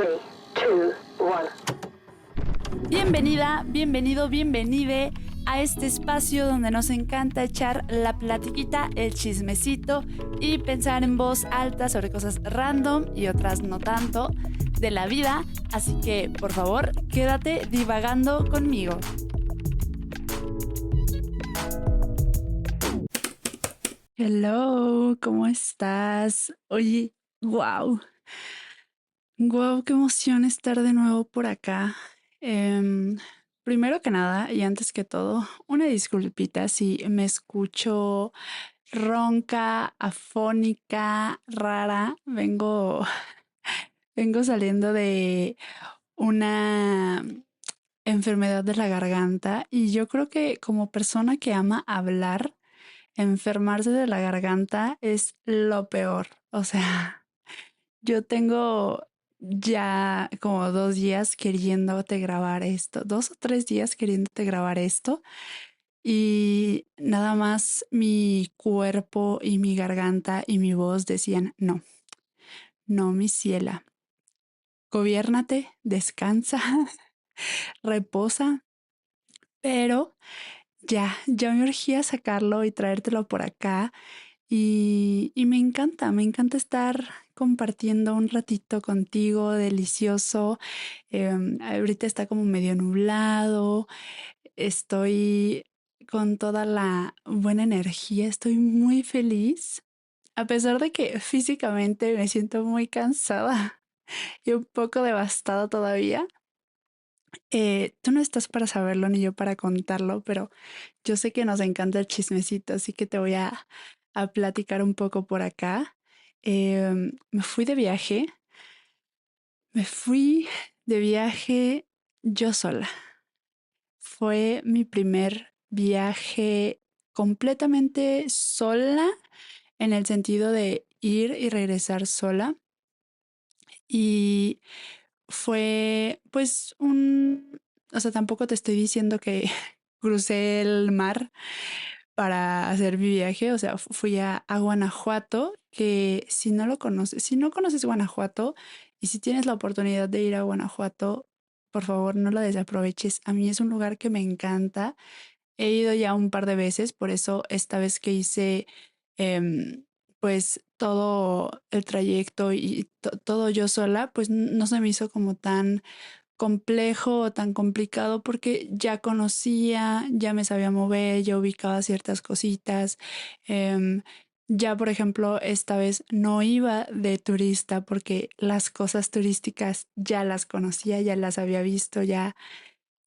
3, 2, 1. Bienvenida, bienvenido, bienvenide a este espacio donde nos encanta echar la platiquita, el chismecito y pensar en voz alta sobre cosas random y otras no tanto de la vida. Así que, por favor, quédate divagando conmigo. Hello, ¿cómo estás? Oye, wow. Wow, qué emoción estar de nuevo por acá. Primero que nada y antes que todo, una disculpita si me escucho ronca, afónica, rara. Vengo saliendo de una enfermedad de la garganta y yo creo que como persona que ama hablar, enfermarse de la garganta es lo peor. O sea, yo tengo ya como 2 días queriéndote grabar esto, 2 o 3 días queriéndote grabar esto y nada más mi cuerpo y mi garganta y mi voz decían, no, no, mi ciela, gobiérnate, descansa, reposa, pero ya me urgía sacarlo y traértelo por acá. Y me encanta estar compartiendo un ratito contigo, delicioso. Ahorita está como medio nublado, estoy con toda la buena energía, estoy muy feliz, a pesar de que físicamente me siento muy cansada y un poco devastada todavía. Tú no estás para saberlo ni yo para contarlo, pero yo sé que nos encanta el chismecito, así que te voy a platicar un poco por acá. Me fui de viaje, me fui de viaje yo sola. Fue mi primer viaje completamente sola en el sentido de ir y regresar sola. Y fue pues o sea, tampoco te estoy diciendo que crucé el mar para hacer mi viaje, o sea, fui a Guanajuato, que si no conoces Guanajuato y si tienes la oportunidad de ir a Guanajuato, por favor no la desaproveches. A mí es un lugar que me encanta. He ido ya un par de veces, por eso esta vez que hice pues todo el trayecto y todo yo sola, pues no se me hizo como tan complejo o tan complicado porque ya conocía, ya me sabía mover, ya ubicaba ciertas cositas. em, ya, por ejemplo, esta vez no iba de turista porque las cosas turísticas ya las conocía, ya las había visto, ya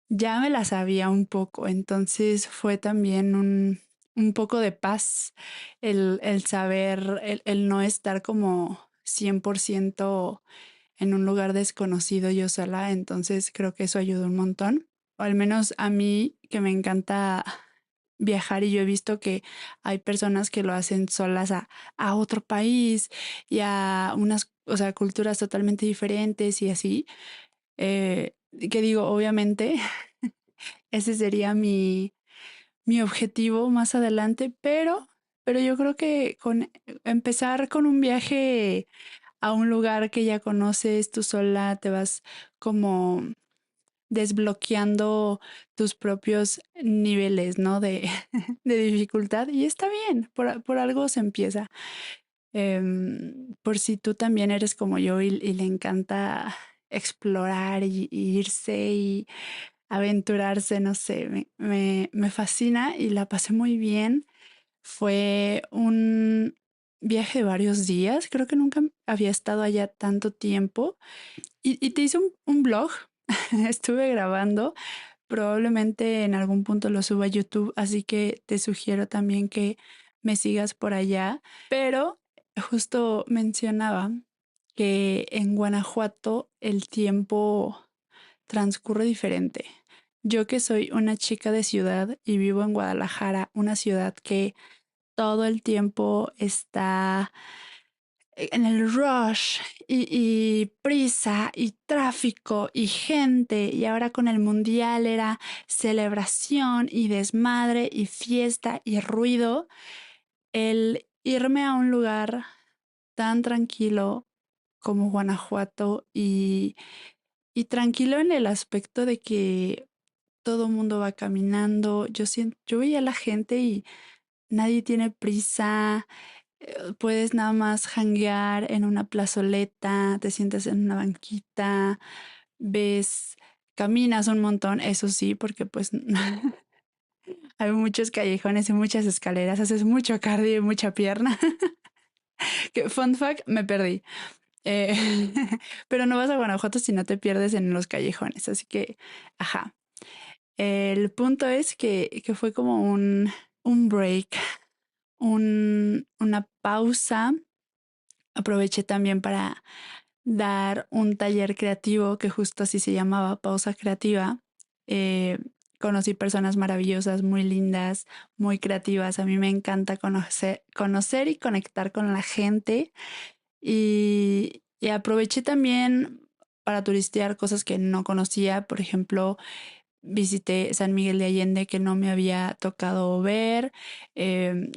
me las sabía un poco. Entonces fue también un poco de paz el saber, el no estar como 100% en un lugar desconocido yo sola, entonces creo que eso ayudó un montón, o al menos a mí que me encanta viajar y yo he visto que hay personas que lo hacen solas a otro país y a unas, o sea, culturas totalmente diferentes y así, que digo, obviamente ese sería mi objetivo más adelante, pero yo creo que con empezar con un viaje a un lugar que ya conoces, tú sola te vas como desbloqueando tus propios niveles, ¿no? De dificultad y está bien, por algo se empieza. Por si tú también eres como yo y le encanta explorar y irse y aventurarse, no sé, me fascina y la pasé muy bien. Fue un viaje de varios días, creo que nunca había estado allá tanto tiempo y te hice un blog, estuve grabando, probablemente en algún punto lo suba a YouTube, así que te sugiero también que me sigas por allá, pero justo mencionaba que en Guanajuato el tiempo transcurre diferente. Yo que soy una chica de ciudad y vivo en Guadalajara, una ciudad que todo el tiempo está en el rush y prisa y tráfico y gente y ahora con el mundial era celebración y desmadre y fiesta y ruido, el irme a un lugar tan tranquilo como Guanajuato y tranquilo en el aspecto de que todo mundo va caminando. Yo veía a la gente y nadie tiene prisa. Puedes nada más janguear en una plazoleta, te sientas en una banquita, ves, caminas un montón, eso sí, porque pues hay muchos callejones y muchas escaleras, haces mucho cardio y mucha pierna. Que, fun fact, me perdí. Eh, pero no vas a Guanajuato si no te pierdes en los callejones, así que, ajá. El punto es que fue como un break, una pausa. Aproveché también para dar un taller creativo que justo así se llamaba, Pausa Creativa. Eh, Conocí personas maravillosas, muy lindas, muy creativas. A mí me encanta conocer y conectar con la gente y aproveché también para turistear cosas que no conocía. Por ejemplo, visité San Miguel de Allende que no me había tocado ver,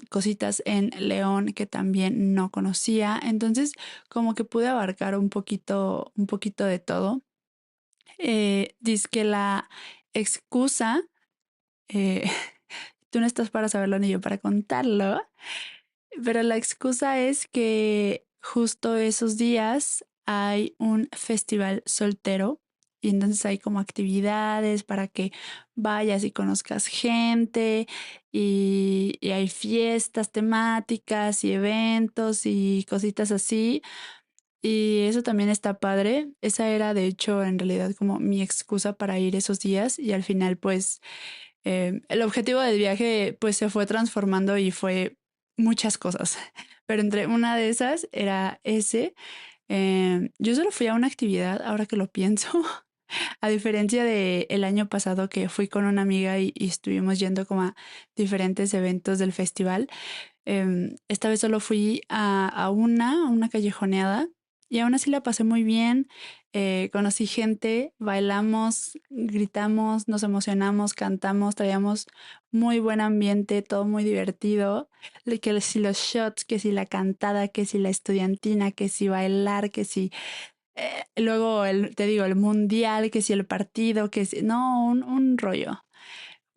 cositas en León que también no conocía. Entonces, como que pude abarcar un poquito de todo. Dice que la excusa, eh, tú no estás para saberlo ni yo para contarlo, pero la excusa es que justo esos días hay un festival soltero y entonces hay como actividades para que vayas y conozcas gente y hay fiestas temáticas y eventos y cositas así. Y eso también está padre. Esa era de hecho en realidad como mi excusa para ir esos días y al final pues el objetivo del viaje pues se fue transformando y fue muchas cosas, pero entre una de esas era ese. Yo solo fui a una actividad, ahora que lo pienso, a diferencia de el año pasado que fui con una amiga y estuvimos yendo como a diferentes eventos del festival. Esta vez solo fui a una callejoneada y aún así la pasé muy bien. Conocí gente, bailamos, gritamos, nos emocionamos, cantamos, traíamos muy buen ambiente, todo muy divertido. Que si los shots, que si la cantada, que si la estudiantina, que si bailar, que si luego te digo, el mundial, que si el partido, que si, no, un rollo.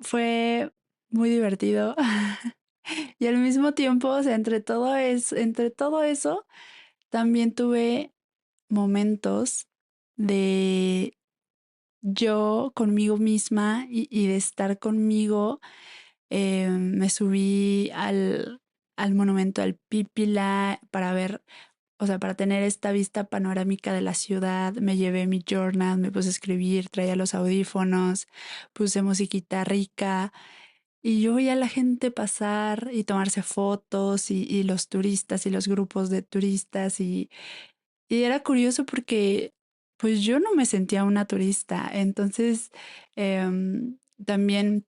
Fue muy divertido. Y al mismo tiempo, o sea, entre todo eso, también tuve momentos de yo conmigo misma y de estar conmigo. Me subí al monumento al Pípila para ver, o sea, para tener esta vista panorámica de la ciudad. Me llevé mi journal, me puse a escribir, traía los audífonos, puse musiquita rica. Y yo veía a la gente pasar y tomarse fotos y los turistas y los grupos de turistas y era curioso porque pues yo no me sentía una turista. Entonces también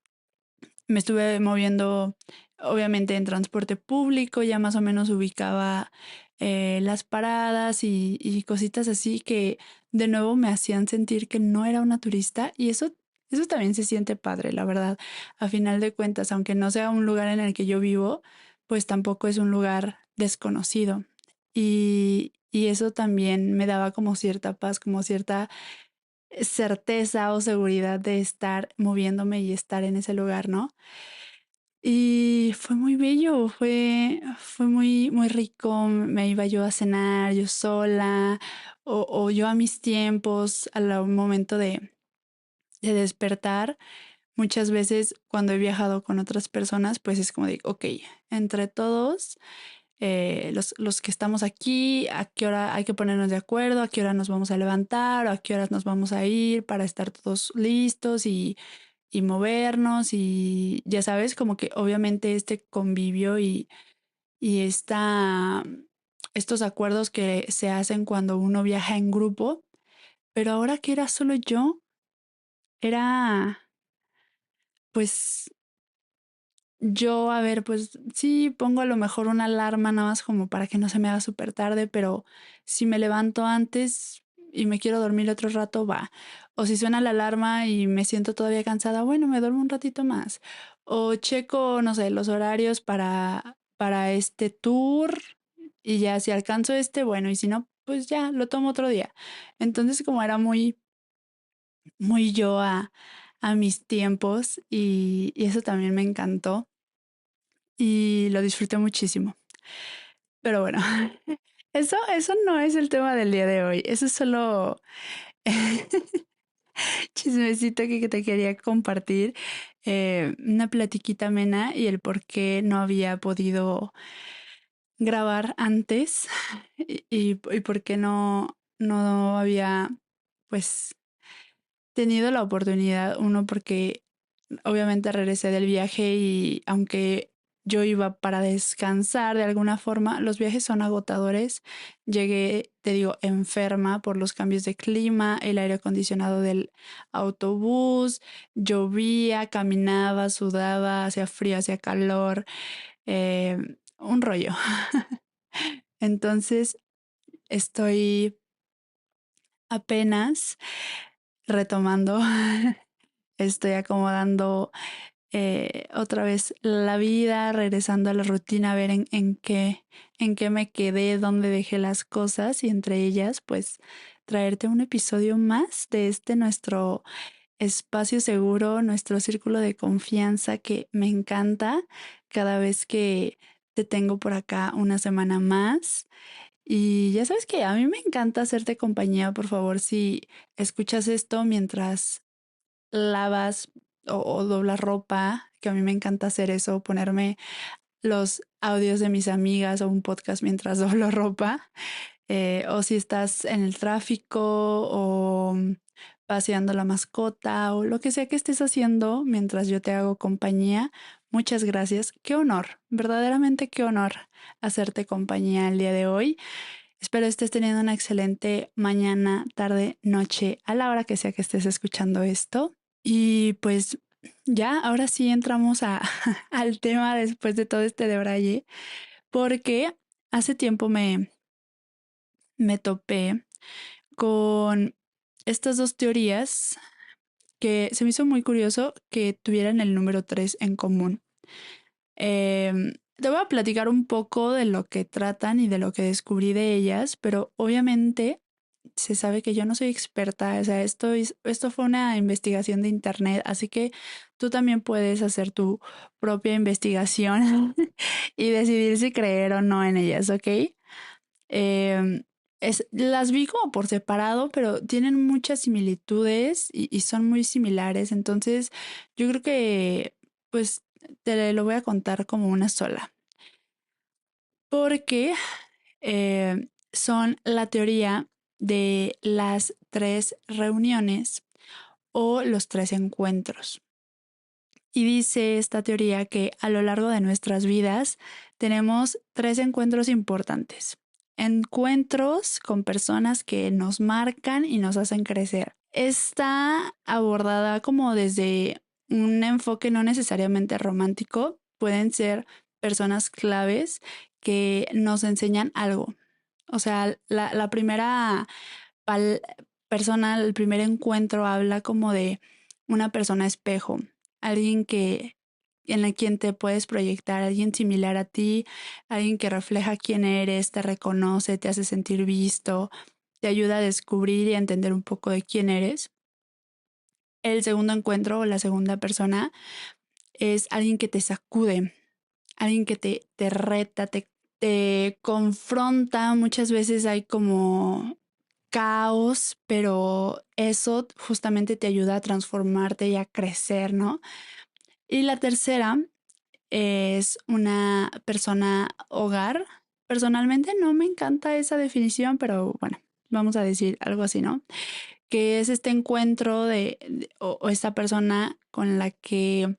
me estuve moviendo obviamente en transporte público, ya más o menos ubicaba las paradas y cositas así que de nuevo me hacían sentir que no era una turista y eso también se siente padre, la verdad. A final de cuentas, aunque no sea un lugar en el que yo vivo, pues tampoco es un lugar desconocido. Y eso también me daba como cierta paz, como cierta certeza o seguridad de estar moviéndome y estar en ese lugar, ¿no? Y fue muy bello, fue muy, muy rico. Me iba yo a cenar yo sola o yo a mis tiempos, al momento de despertar. Muchas veces cuando he viajado con otras personas, pues es como de, ok, entre todos, los que estamos aquí, a qué hora hay que ponernos de acuerdo, a qué hora nos vamos a levantar o a qué horas nos vamos a ir para estar todos listos y movernos y ya sabes, como que obviamente este convivio y estos acuerdos que se hacen cuando uno viaja en grupo, pero ahora que era solo yo, era pues yo, a ver, pues sí, pongo a lo mejor una alarma nada más como para que no se me haga súper tarde, pero si me levanto antes y me quiero dormir otro rato, va. O si suena la alarma y me siento todavía cansada, bueno, me duermo un ratito más. O checo, no sé, los horarios para este tour y ya si alcanzo este, bueno, y si no, pues ya, lo tomo otro día. Entonces como era muy, muy yo a mis tiempos y eso también me encantó y lo disfruté muchísimo. Pero bueno, eso no es el tema del día de hoy. Eso es solo chismecito que te quería compartir. Una platiquita amena y el por qué no había podido grabar antes y por qué no había pues tenido la oportunidad. Uno, porque obviamente regresé del viaje y aunque yo iba para descansar de alguna forma, los viajes son agotadores. Llegué, te digo, enferma por los cambios de clima, el aire acondicionado del autobús, llovía, caminaba, sudaba, hacía frío, hacía calor, eh, un rollo. Entonces estoy apenas retomando, estoy acomodando otra vez la vida, regresando a la rutina, a ver en qué me quedé, dónde dejé las cosas y entre ellas, pues traerte un episodio más de este nuestro espacio seguro, nuestro círculo de confianza que me encanta cada vez que te tengo por acá una semana más. Y ya sabes que a mí me encanta hacerte compañía, por favor, si escuchas esto mientras lavas o doblas ropa, que a mí me encanta hacer eso, ponerme los audios de mis amigas o un podcast mientras doblo ropa, o si estás en el tráfico o paseando la mascota o lo que sea que estés haciendo mientras yo te hago compañía. Muchas gracias. Qué honor, verdaderamente qué honor hacerte compañía el día de hoy. Espero estés teniendo una excelente mañana, tarde, noche, a la hora que sea que estés escuchando esto. Y pues ya, ahora sí entramos al tema después de todo este debraye, porque hace tiempo me topé con estas dos teorías que se me hizo muy curioso que tuvieran el número 3 en común. Te voy a platicar un poco de lo que tratan y de lo que descubrí de ellas, pero obviamente se sabe que yo no soy experta, o sea, esto fue una investigación de internet, así que tú también puedes hacer tu propia investigación y decidir si creer o no en ellas, ¿ok? Em, las vi como por separado, pero tienen muchas similitudes y son muy similares, entonces yo creo que pues te lo voy a contar como una sola, porque son la teoría de las tres reuniones o los tres encuentros. Y dice esta teoría que a lo largo de nuestras vidas tenemos tres encuentros importantes. Encuentros con personas que nos marcan y nos hacen crecer. Está abordada como desde un enfoque no necesariamente romántico. Pueden ser personas claves que nos enseñan algo. O sea, la primera pal- persona, el primer encuentro habla como de una persona espejo, alguien que en la quien te puedes proyectar, alguien similar a ti, alguien que refleja quién eres, te reconoce, te hace sentir visto, te ayuda a descubrir y a entender un poco de quién eres. El segundo encuentro o la segunda persona es alguien que te sacude, alguien que te reta, te confronta. Muchas veces hay como caos, pero eso justamente te ayuda a transformarte y a crecer, ¿no? Y la tercera es una persona hogar. Personalmente no me encanta esa definición, pero bueno, vamos a decir algo así, ¿no? Que es este encuentro o esta persona con la que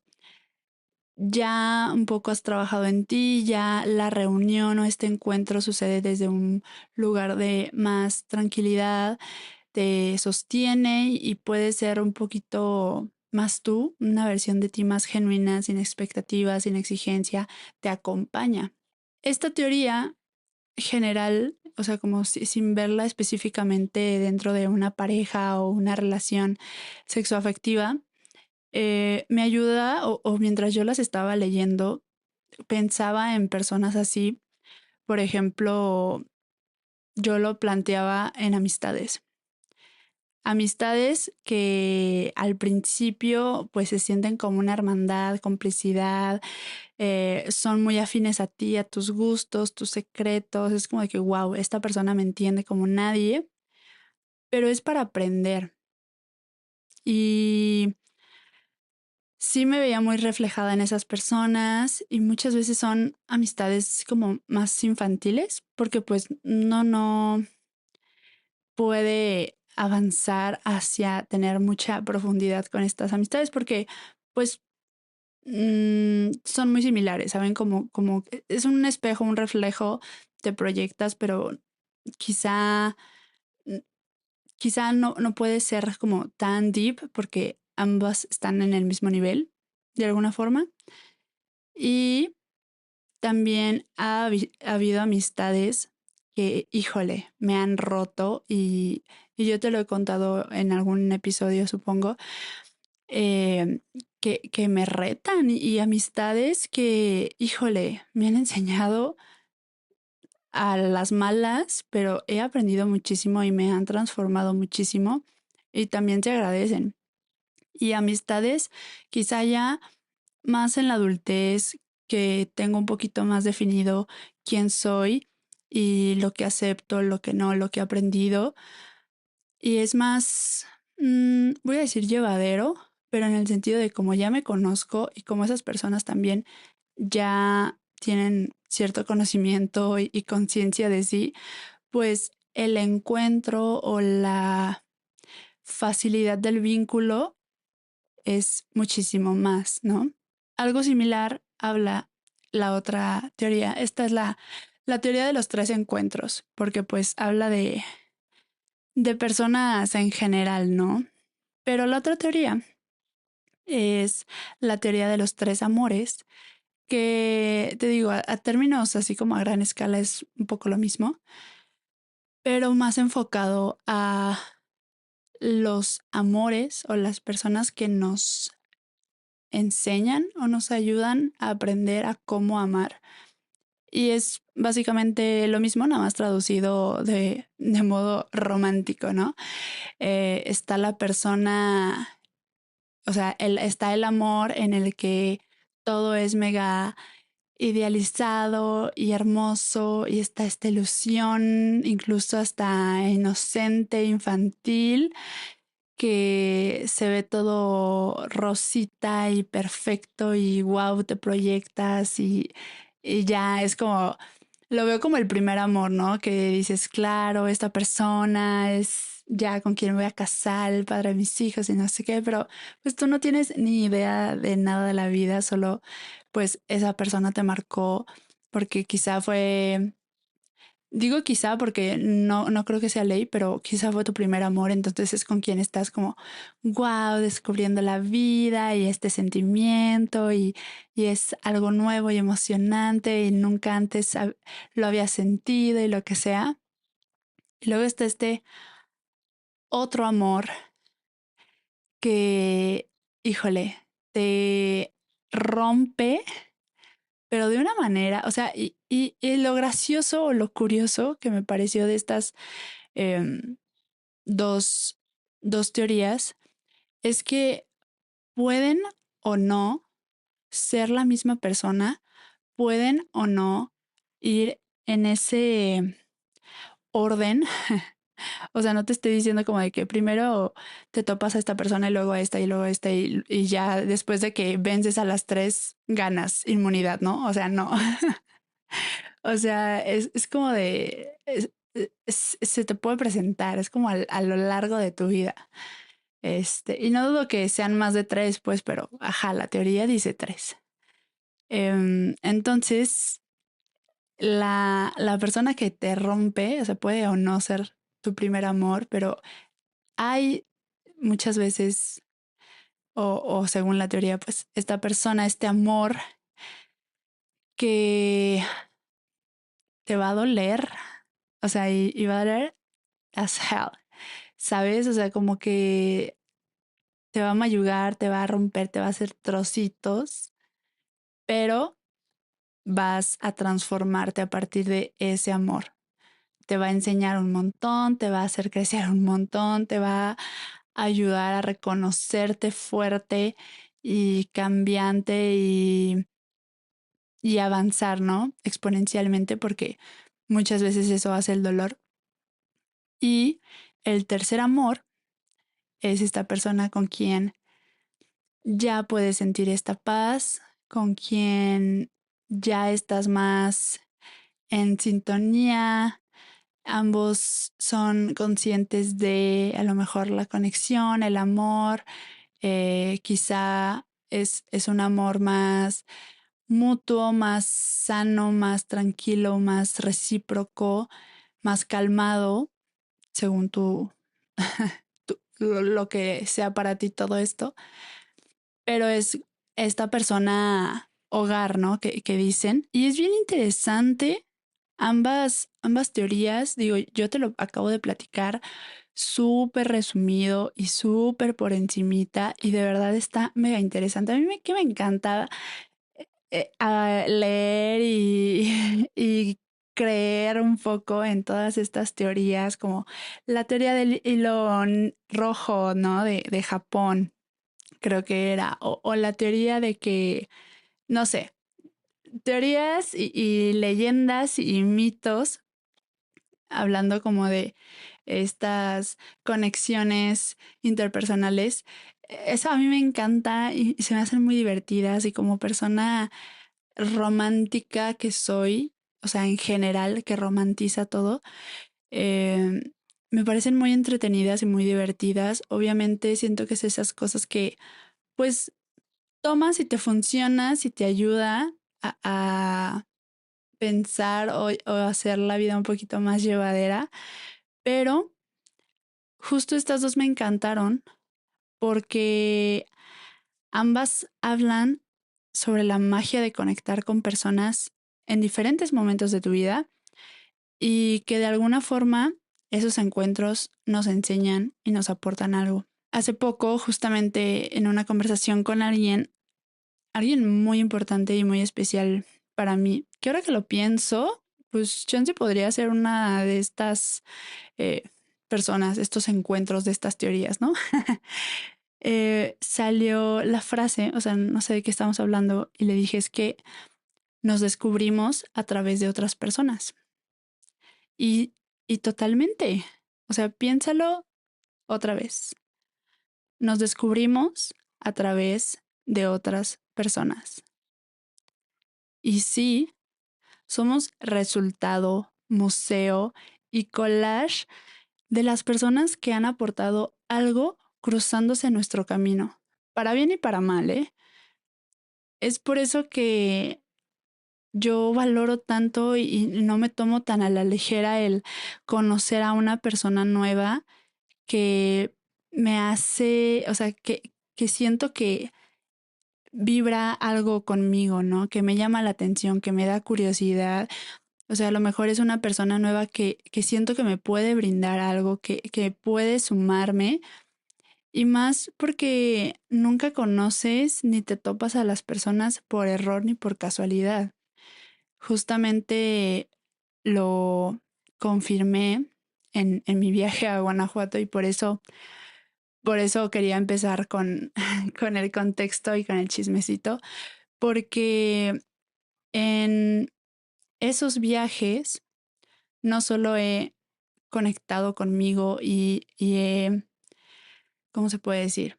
ya un poco has trabajado en ti, ya la reunión o este encuentro sucede desde un lugar de más tranquilidad, te sostiene y puede ser un poquito más tú, una versión de ti más genuina, sin expectativas, sin exigencia, te acompaña. Esta teoría general, o sea, como sin verla específicamente dentro de una pareja o una relación sexoafectiva, me ayuda o mientras yo las estaba leyendo, pensaba en personas así, por ejemplo, yo lo planteaba en amistades. Amistades que al principio pues se sienten como una hermandad, complicidad, son muy afines a ti, a tus gustos, tus secretos. Es como de que, wow, esta persona me entiende como nadie, pero es para aprender. Y sí me veía muy reflejada en esas personas y muchas veces son amistades como más infantiles porque pues no puede avanzar hacia tener mucha profundidad con estas amistades porque pues son muy similares, ¿saben? Como es un espejo, un reflejo, te proyectas, pero quizá, mm, quizá no puede ser como tan deep porque ambas están en el mismo nivel, de alguna forma. Y también ha habido amistades que, híjole, me han roto y yo te lo he contado en algún episodio, supongo, eh, que me retan y amistades que, híjole, me han enseñado a las malas, pero he aprendido muchísimo y me han transformado muchísimo y también te agradecen. Y amistades quizá ya más en la adultez, que tengo un poquito más definido quién soy y lo que acepto, lo que no, lo que he aprendido. Y es más, voy a decir llevadero, pero en el sentido de como ya me conozco y como esas personas también ya tienen cierto conocimiento y conciencia de sí, pues el encuentro o la facilidad del vínculo es muchísimo más, ¿no? Algo similar habla la otra teoría. Esta es la teoría de los tres encuentros, porque pues habla de personas en general, ¿no? Pero la otra teoría es la teoría de los tres amores, que te digo, a términos así como a gran escala es un poco lo mismo, pero más enfocado a los amores o las personas que nos enseñan o nos ayudan a aprender a cómo amar. Y es básicamente lo mismo, nada más traducido de modo romántico, ¿no? Está la persona, o sea, está el amor en el que todo es mega idealizado y hermoso y está esta ilusión, incluso hasta inocente, infantil, que se ve todo rosita y perfecto y wow, te proyectas y ya es como, lo veo como el primer amor, ¿no? Que dices, claro, esta persona es ya con quien me voy a casar, el padre de mis hijos y no sé qué, pero pues tú no tienes ni idea de nada de la vida, solo pues esa persona te marcó porque quizá fue. Digo quizá porque no creo que sea ley, pero quizá fue tu primer amor, entonces es con quien estás como, wow, descubriendo la vida y este sentimiento y es algo nuevo y emocionante y nunca antes lo había sentido y lo que sea. Y luego está este otro amor que, híjole, te rompe, pero de una manera, o sea, y lo gracioso o lo curioso que me pareció de estas em, dos, dos teorías es que pueden o no ser la misma persona, pueden o no ir en ese orden. O sea, no te estoy diciendo como de que primero te topas a esta persona y luego a esta y luego a esta y ya después de que vences a las tres ganas inmunidad, ¿no? O sea, no. O sea, es como de. Se te puede presentar, es como a lo largo de tu vida. Y no dudo que sean más de tres, pues, pero ajá, la teoría dice tres. Entonces, la persona que te rompe, o sea, puede o no ser tu primer amor, pero hay muchas veces, o según la teoría, pues, esta persona, este amor que te va a doler, o sea, y va a doler as hell, ¿sabes? O sea, como que te va a mayugar, te va a romper, te va a hacer trocitos, pero vas a transformarte a partir de ese amor. te va a enseñar un montón, te va a hacer crecer un montón, te va a ayudar a reconocerte fuerte y cambiante y avanzar, ¿no? Exponencialmente, porque muchas veces eso hace el dolor. Y el tercer amor es esta persona con quien ya puedes sentir esta paz, con quien ya estás más en sintonía. Ambos son conscientes de a lo mejor la conexión, el amor, quizá es un amor más mutuo, más sano, más tranquilo, más recíproco, más calmado, según lo que sea para ti todo esto, pero es esta persona hogar, ¿no? Que dicen. Y es bien interesante ambas teorías. Digo, yo te lo acabo de platicar súper resumido y súper por encimita y de verdad está mega interesante. A mí que me encanta a leer y creer un poco en todas estas teorías, como la teoría del hilo rojo, ¿no? De Japón, creo que era, o la teoría de que, no sé, teorías y leyendas y mitos, hablando como de estas conexiones interpersonales. Eso a mí me encanta y se me hacen muy divertidas y como persona romántica que soy, o sea, en general, que romantiza todo, eh, me parecen muy entretenidas y muy divertidas. Obviamente siento que es esas cosas que pues tomas y te funciona, si te ayuda a pensar o hacer la vida un poquito más llevadera, pero justo estas dos me encantaron porque ambas hablan sobre la magia de conectar con personas en diferentes momentos de tu vida y que de alguna forma esos encuentros nos enseñan y nos aportan algo. Hace poco, justamente en una conversación con alguien muy importante y muy especial para mí, que ahora que lo pienso, pues chance podría ser una de estas eh, personas, estos encuentros de estas teorías, ¿no? Salió la frase, o sea, no sé de qué estamos hablando, y le dije es que nos descubrimos a través de otras personas. Y, y totalmente, o sea, piénsalo otra vez. Nos descubrimos a través de otras personas. Y sí, somos resultado, museo y collage de las personas que han aportado algo cruzándose en nuestro camino, para bien y para mal, ¿eh? Es por eso que yo valoro tanto y no me tomo tan a la ligera el conocer a una persona nueva que me hace, o sea, que siento que vibra algo conmigo, ¿no? Que me llama la atención, que me da curiosidad. O sea, a lo mejor es una persona nueva que siento que me puede brindar algo, que puede sumarme. Y más porque nunca conoces ni te topas a las personas por error ni por casualidad. Justamente lo confirmé en mi viaje a Guanajuato y por eso quería empezar con el contexto y con el chismecito, porque en esos viajes no solo he conectado conmigo y he, ¿cómo se puede decir?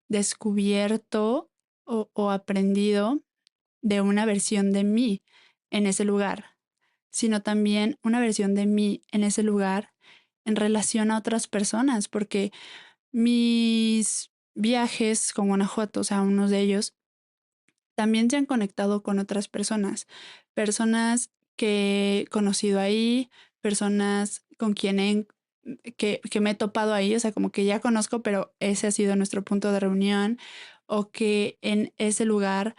Descubierto o aprendido de una versión de mí en ese lugar, sino también una versión de mí en ese lugar en relación a otras personas, porque mis viajes con Guanajuato, o sea, unos de ellos, también se han conectado con otras personas que he conocido ahí, personas con quien que me he topado ahí, o sea, como que ya conozco, pero ese ha sido nuestro punto de reunión, o que en ese lugar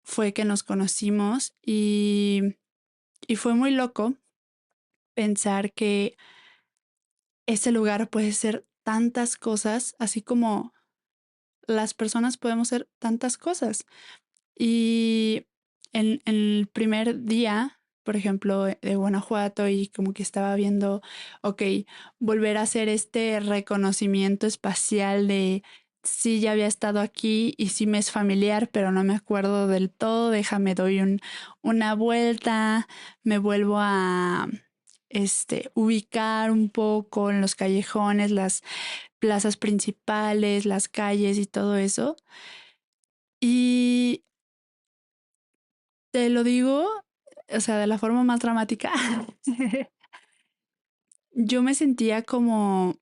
fue que nos conocimos y fue muy loco pensar que ese lugar puede ser tantas cosas, así como las personas podemos ser tantas cosas. Y en el primer día por ejemplo, de Guanajuato y como que estaba viendo, ok, volver a hacer este reconocimiento espacial de sí, ya había estado aquí y sí me es familiar, pero no me acuerdo del todo, déjame doy una vuelta, me vuelvo a ubicar un poco en los callejones, las plazas principales, las calles y todo eso. Y te lo digo, o sea, de la forma más dramática. Yo me sentía como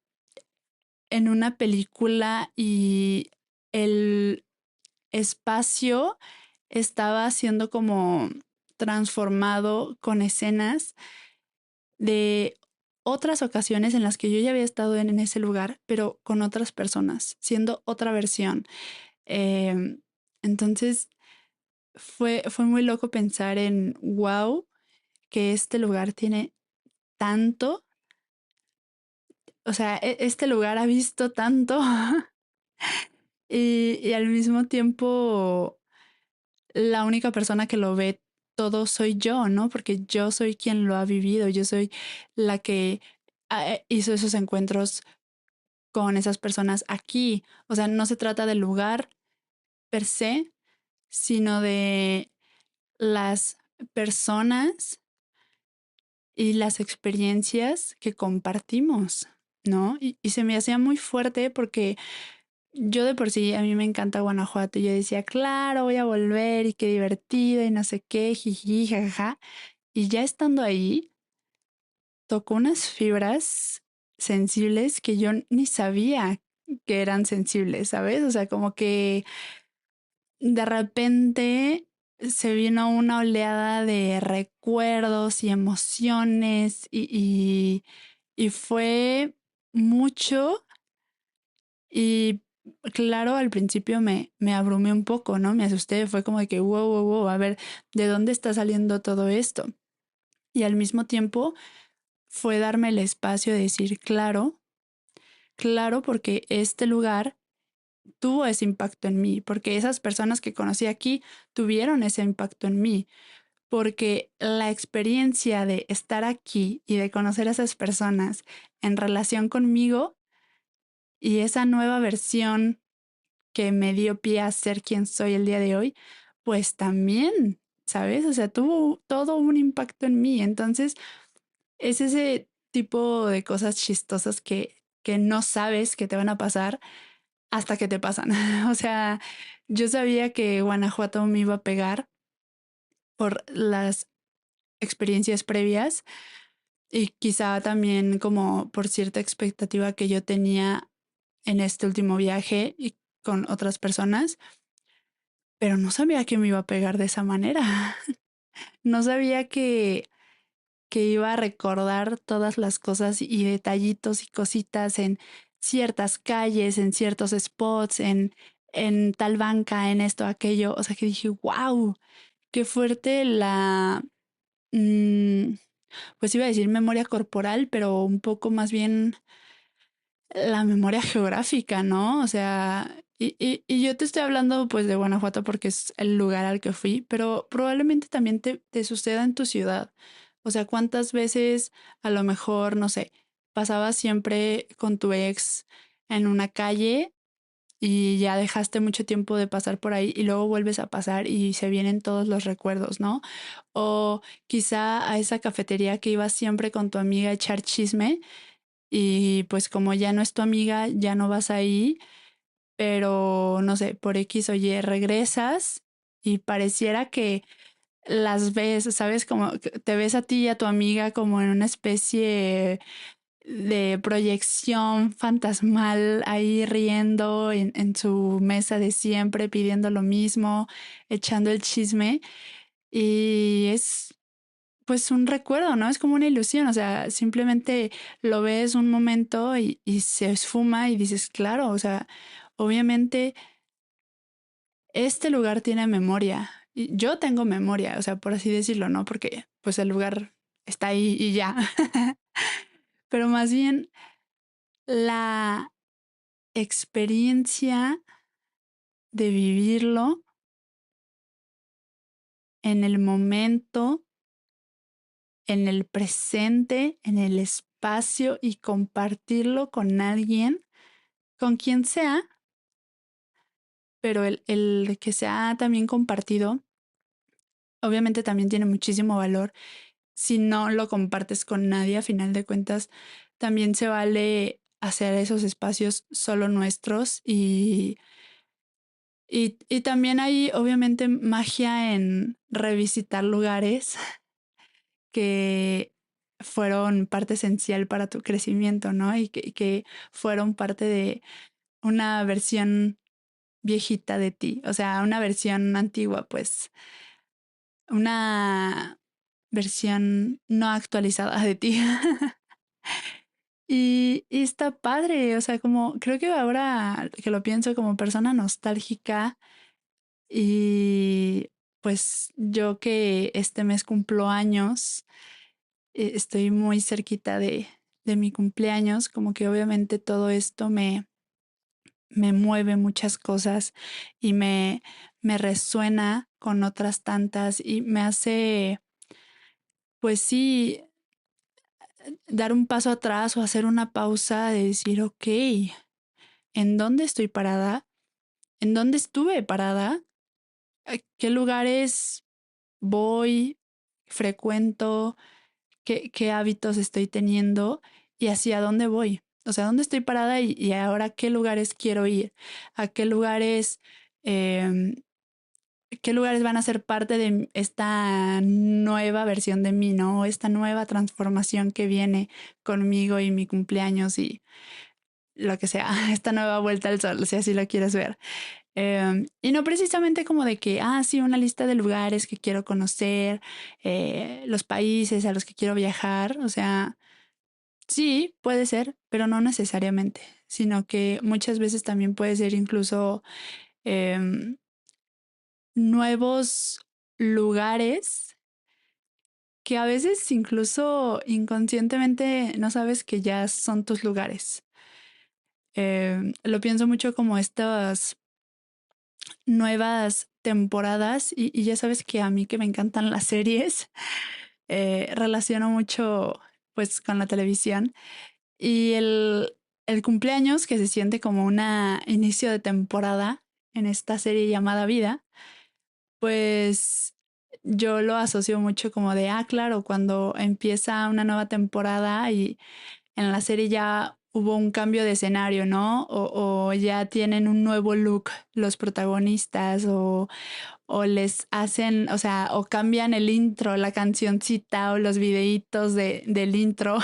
en una película y el espacio estaba siendo como transformado con escenas de otras ocasiones en las que yo ya había estado en ese lugar, pero con otras personas, siendo otra versión. Em, entonces fue muy loco pensar en, wow, que este lugar tiene tanto, o sea, este lugar ha visto tanto y al mismo tiempo la única persona que lo ve todo soy yo, ¿no? Porque yo soy quien lo ha vivido, yo soy la que hizo esos encuentros con esas personas aquí. O sea, no se trata del lugar per se, sino de las personas y las experiencias que compartimos, ¿no? Y se me hacía muy fuerte porque yo de por sí, a mí me encanta Guanajuato. Yo decía, claro, voy a volver y qué divertido y no sé qué, jiji, jajaja. Y ya estando ahí, tocó unas fibras sensibles que yo ni sabía que eran sensibles, ¿sabes? O sea, como que de repente se vino una oleada de recuerdos y emociones y fue mucho y claro, al principio me abrumé un poco, ¿no? Me asusté, fue como de que, wow, wow, wow, a ver, ¿de dónde está saliendo todo esto? Y al mismo tiempo fue darme el espacio de decir, claro, claro, porque este lugar tuvo ese impacto en mí, porque esas personas que conocí aquí tuvieron ese impacto en mí, porque la experiencia de estar aquí y de conocer a esas personas en relación conmigo y esa nueva versión que me dio pie a ser quien soy el día de hoy, pues también, ¿sabes? O sea, tuvo todo un impacto en mí. Entonces, es ese tipo de cosas chistosas que no sabes que te van a pasar hasta que te pasan. O sea, yo sabía que Guanajuato me iba a pegar por las experiencias previas y quizá también como por cierta expectativa que yo tenía en este último viaje y con otras personas, pero no sabía que me iba a pegar de esa manera. No sabía que iba a recordar todas las cosas y detallitos y cositas en ciertas calles, en ciertos spots, en tal banca, en esto, aquello. O sea que dije, wow, qué fuerte mm, pues iba a decir memoria corporal, pero un poco más bien la memoria geográfica, ¿no? O sea, y yo te estoy hablando pues de Guanajuato porque es el lugar al que fui, pero probablemente también te suceda en tu ciudad. O sea, ¿cuántas veces a lo mejor, no sé, pasabas siempre con tu ex en una calle y ya dejaste mucho tiempo de pasar por ahí y luego vuelves a pasar y se vienen todos los recuerdos, ¿no? O quizá a esa cafetería que ibas siempre con tu amiga a echar chisme y pues como ya no es tu amiga, ya no vas ahí, pero no sé, por X o Y regresas y pareciera que las ves, ¿sabes? Como que te ves a ti y a tu amiga como en una especie de proyección fantasmal ahí riendo en su mesa de siempre, pidiendo lo mismo, echando el chisme y es pues un recuerdo, ¿no? Es como una ilusión, o sea, simplemente lo ves un momento y se esfuma y dices, claro, o sea, obviamente este lugar tiene memoria. Y yo tengo memoria, o sea, por así decirlo, ¿no? Porque pues el lugar está ahí y ya. Pero más bien la experiencia de vivirlo en el momento en el presente, en el espacio y compartirlo con alguien, con quien sea, pero el que sea también compartido, obviamente también tiene muchísimo valor. Si no lo compartes con nadie, a final de cuentas, también se vale hacer esos espacios solo nuestros y también hay obviamente magia en revisitar lugares que fueron parte esencial para tu crecimiento, ¿no? Y que fueron parte de una versión viejita de ti, o sea, una versión antigua, pues, una versión no actualizada de ti. Y está padre, o sea, como creo que ahora que lo pienso como persona nostálgica y pues yo que este mes cumplo años, estoy muy cerquita de mi cumpleaños, como que obviamente todo esto me mueve muchas cosas y me resuena con otras tantas y me hace, pues sí, dar un paso atrás o hacer una pausa de decir, ok, ¿en dónde estoy parada? ¿En dónde estuve parada? ¿A qué lugares voy, frecuento? ¿Qué hábitos estoy teniendo? ¿Y hacia dónde voy? O sea, ¿dónde estoy parada y ahora qué lugares quiero ir? ¿A eh, qué lugares van a ser parte de esta nueva versión de mí, ¿no? Esta nueva transformación que viene conmigo y mi cumpleaños y lo que sea, esta nueva vuelta al sol, si así lo quieres ver. Y no precisamente como de que, sí, una lista de lugares que quiero conocer, los países a los que quiero viajar, o sea, sí, puede ser, pero no necesariamente, sino que muchas veces también puede ser incluso em, nuevos lugares que a veces incluso inconscientemente no sabes que ya son tus lugares. Lo pienso mucho como estas nuevas temporadas y ya sabes que a mí que me encantan las series, relaciono mucho pues con la televisión y el cumpleaños que se siente como un inicio de temporada en esta serie llamada Vida, pues yo lo asocio mucho como de, claro, cuando empieza una nueva temporada y en la serie ya hubo un cambio de escenario, ¿no? O ya tienen un nuevo look los protagonistas o les hacen, o sea, o cambian el intro, la cancioncita o los videitos del intro.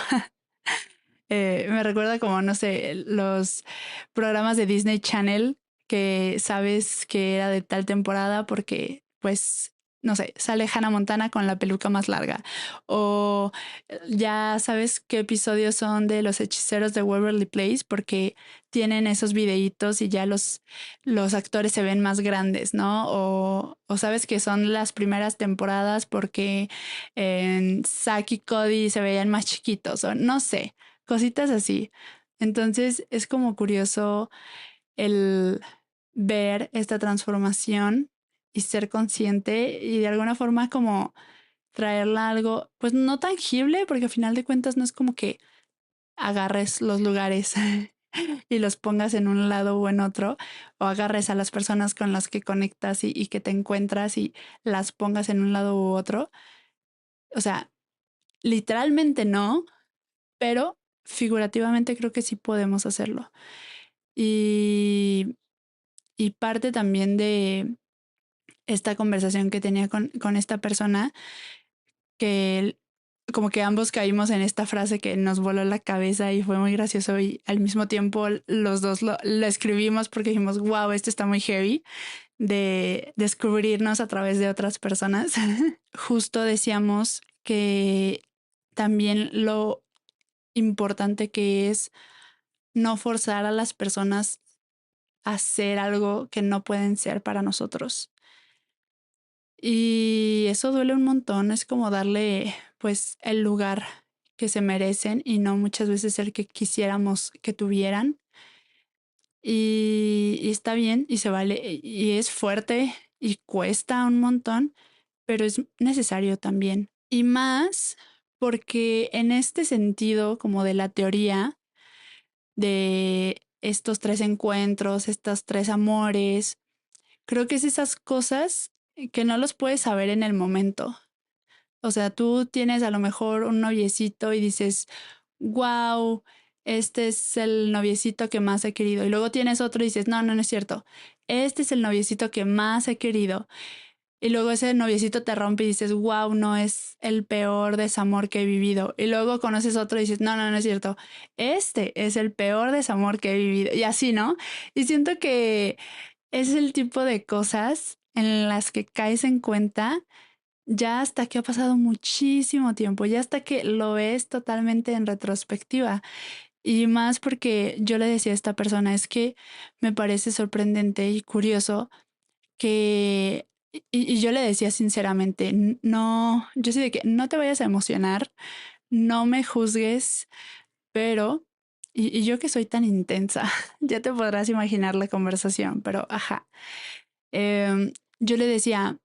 Me recuerda como, no sé, los programas de Disney Channel que sabes que era de tal temporada porque, pues, no sé, sale Hannah Montana con la peluca más larga. O ya sabes qué episodios son de Los Hechiceros de Waverly Place porque tienen esos videitos y ya los actores se ven más grandes, ¿no? O sabes que son las primeras temporadas porque en Zack y Cody se veían más chiquitos o no sé, cositas así. Entonces es como curioso el ver esta transformación y ser consciente y de alguna forma como traerla a algo, pues no tangible, porque al final de cuentas no es como que agarres los lugares y los pongas en un lado o en otro, o agarres a las personas con las que conectas y que te encuentras y las pongas en un lado u otro. O sea, literalmente no, pero figurativamente creo que sí podemos hacerlo. Y, y parte también de esta conversación que tenía con esta persona, que como que ambos caímos en esta frase que nos voló la cabeza y fue muy gracioso y al mismo tiempo los dos lo escribimos porque dijimos, wow, esto está muy heavy de descubrirnos a través de otras personas. Justo decíamos que también lo importante que es no forzar a las personas a hacer algo que no pueden ser para nosotros. Y eso duele un montón, es como darle pues el lugar que se merecen y no muchas veces el que quisiéramos que tuvieran. Y está bien y se vale y es fuerte y cuesta un montón, pero es necesario también. Y más porque en este sentido, como de la teoría de estos tres encuentros, estos tres amores, creo que es esas cosas que no los puedes saber en el momento. O sea, tú tienes a lo mejor un noviecito y dices, wow, este es el noviecito que más he querido. Y luego tienes otro y dices, no, no, no es cierto. Este es el noviecito que más he querido. Y luego ese noviecito te rompe y dices, wow, no, es el peor desamor que he vivido. Y luego conoces otro y dices, no, no, no es cierto. Este es el peor desamor que he vivido. Y así, ¿no? Y siento que es el tipo de cosas en las que caes en cuenta ya hasta que ha pasado muchísimo tiempo, ya hasta que lo ves totalmente en retrospectiva. Y más porque yo le decía a esta persona, es que me parece sorprendente y curioso que, y yo le decía sinceramente, no, yo sí de que no te vayas a emocionar, no me juzgues, pero, y yo que soy tan intensa, ya te podrás imaginar la conversación, pero ajá, yo le decía,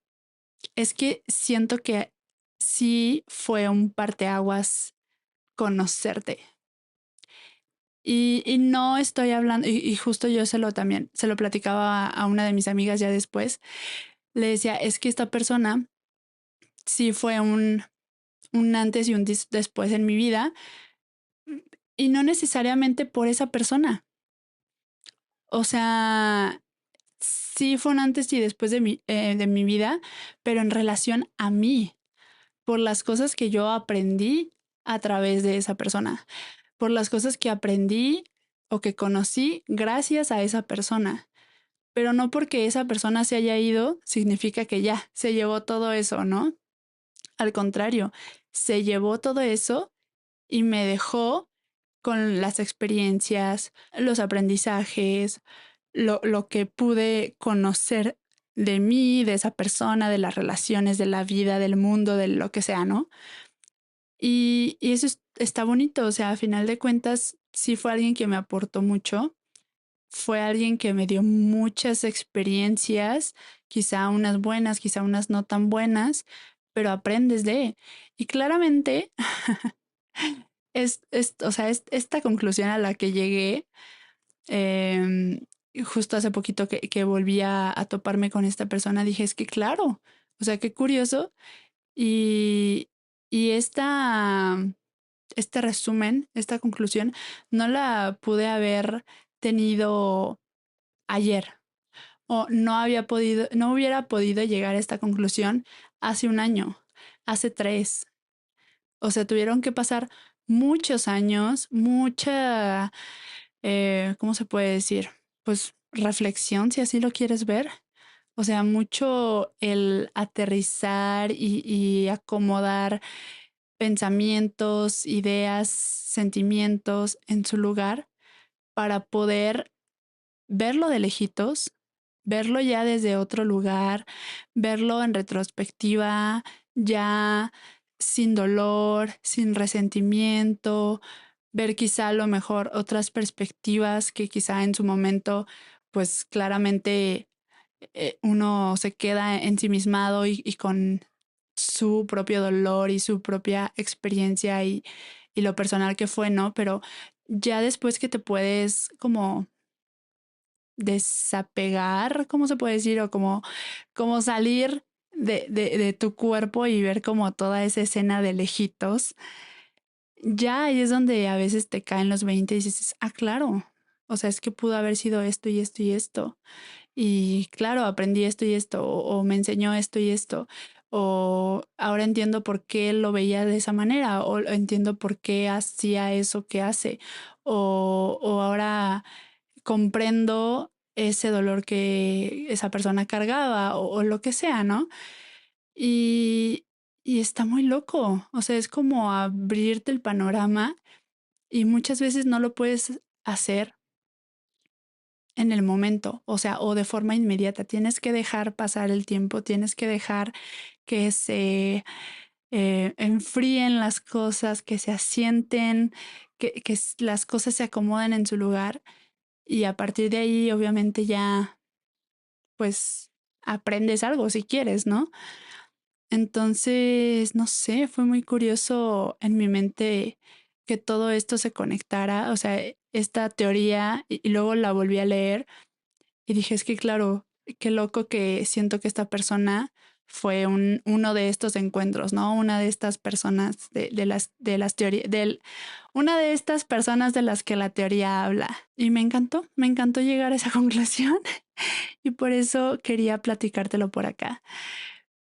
es que siento que sí fue un parteaguas conocerte. Y no estoy hablando, y justo yo se lo platicaba a una de mis amigas ya después, le decía, es que esta persona sí fue un antes y un después en mi vida, y no necesariamente por esa persona. O sea, sí fue un antes y después de mi vida, pero en relación a mí, por las cosas que yo aprendí a través de esa persona, por las cosas que aprendí o que conocí gracias a esa persona. Pero no porque esa persona se haya ido, significa que ya se llevó todo eso, ¿no? Al contrario, se llevó todo eso y me dejó con las experiencias, los aprendizajes, lo que pude conocer de mí, de esa persona, de las relaciones, de la vida, del mundo, de lo que sea, ¿no? Y eso está bonito, o sea, a final de cuentas, sí fue alguien que me aportó mucho, fue alguien que me dio muchas experiencias, quizá unas buenas, quizá unas no tan buenas, pero aprendes de. Y claramente, o sea, esta conclusión a la que llegué, eh, justo hace poquito que volví a toparme con esta persona, dije, es que claro, o sea, qué curioso. Y, y este resumen, esta conclusión, no la pude haber tenido ayer o no hubiera podido llegar a esta conclusión hace un año, hace tres. O sea, tuvieron que pasar muchos años, mucha, ¿cómo se puede decir? Pues reflexión, si así lo quieres ver. O sea, mucho el aterrizar y acomodar pensamientos, ideas, sentimientos en su lugar para poder verlo de lejitos, verlo ya desde otro lugar, verlo en retrospectiva, ya sin dolor, sin resentimiento, ver quizá a lo mejor otras perspectivas que quizá en su momento, pues claramente uno se queda ensimismado y con su propio dolor y su propia experiencia y lo personal que fue, ¿no? Pero ya después que te puedes como desapegar, ¿cómo se puede decir? O como salir de tu cuerpo y ver como toda esa escena de lejitos, ya ahí es donde a veces te caen los 20 y dices, ah, claro, o sea, es que pudo haber sido esto y esto y esto. Y claro, aprendí esto y esto, o me enseñó esto y esto, o ahora entiendo por qué lo veía de esa manera, o entiendo por qué hacía eso que hace, o ahora comprendo ese dolor que esa persona cargaba, o lo que sea, ¿no? Y, y está muy loco, o sea, es como abrirte el panorama y muchas veces no lo puedes hacer en el momento, o sea, o de forma inmediata. Tienes que dejar pasar el tiempo, tienes que dejar que se enfríen las cosas, que se asienten, que las cosas se acomoden en su lugar y a partir de ahí obviamente ya pues aprendes algo si quieres, ¿no? Entonces, no sé, fue muy curioso en mi mente que todo esto se conectara, o sea, esta teoría, y luego la volví a leer y dije, es que claro, qué loco que siento que esta persona fue uno de estos encuentros, ¿no? Una de estas personas de las teorías, una de estas personas de las que la teoría habla. Y me encantó llegar a esa conclusión y por eso quería platicártelo por acá,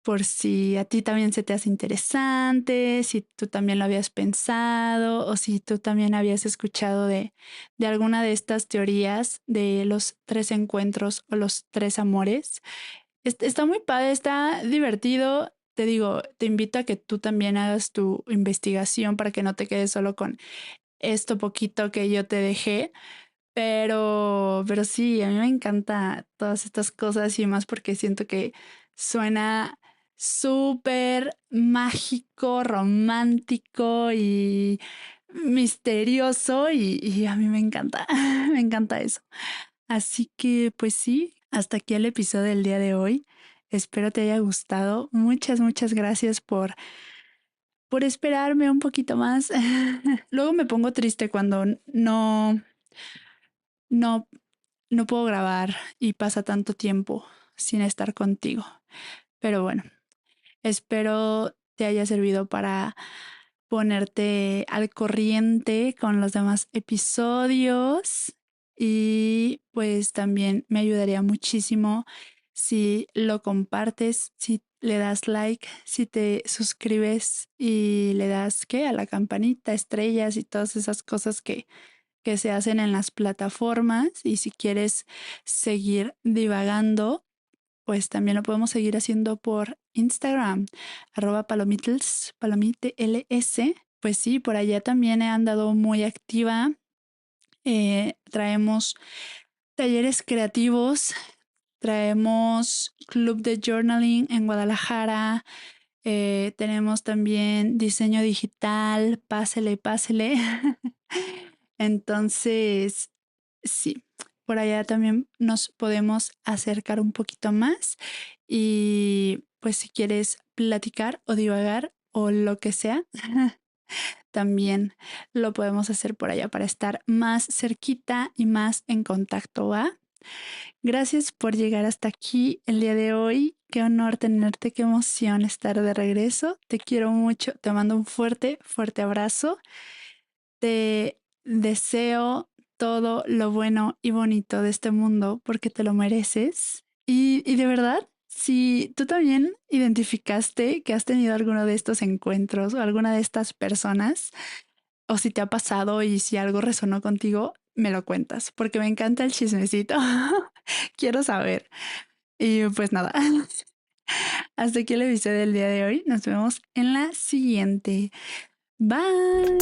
por si a ti también se te hace interesante, si tú también lo habías pensado o si tú también habías escuchado de alguna de estas teorías de los tres encuentros o los tres amores. Está muy padre, está divertido. Te digo, te invito a que tú también hagas tu investigación para que no te quedes solo con esto poquito que yo te dejé. Pero sí, a mí me encanta todas estas cosas y más porque siento que suena súper mágico, romántico y misterioso y a mí me encanta, me encanta eso. Así que pues sí, hasta aquí el episodio del día de hoy. Espero te haya gustado. Muchas gracias por esperarme un poquito más. Luego me pongo triste cuando no no puedo grabar y pasa tanto tiempo sin estar contigo. Pero bueno, espero te haya servido para ponerte al corriente con los demás episodios y pues también me ayudaría muchísimo si lo compartes, si le das like, si te suscribes y le das ¿qué? A la campanita, estrellas y todas esas cosas que se hacen en las plataformas y si quieres seguir divagando, pues también lo podemos seguir haciendo por Instagram, @palomitls, palomitls. Pues sí, por allá también he andado muy activa. Traemos talleres creativos, traemos club de journaling en Guadalajara, tenemos también diseño digital, pásele. Entonces, sí, por allá también nos podemos acercar un poquito más y pues si quieres platicar o divagar o lo que sea, también lo podemos hacer por allá para estar más cerquita y más en contacto, ¿va? Gracias por llegar hasta aquí el día de hoy. Qué honor tenerte, qué emoción estar de regreso. Te quiero mucho, te mando un fuerte abrazo. Te deseo todo lo bueno y bonito de este mundo porque te lo mereces. Y de verdad, si tú también identificaste que has tenido alguno de estos encuentros o alguna de estas personas, o si te ha pasado y si algo resonó contigo, me lo cuentas porque me encanta el chismecito. Quiero saber. Y pues nada, hasta aquí el episodio del día de hoy. Nos vemos en la siguiente. Bye.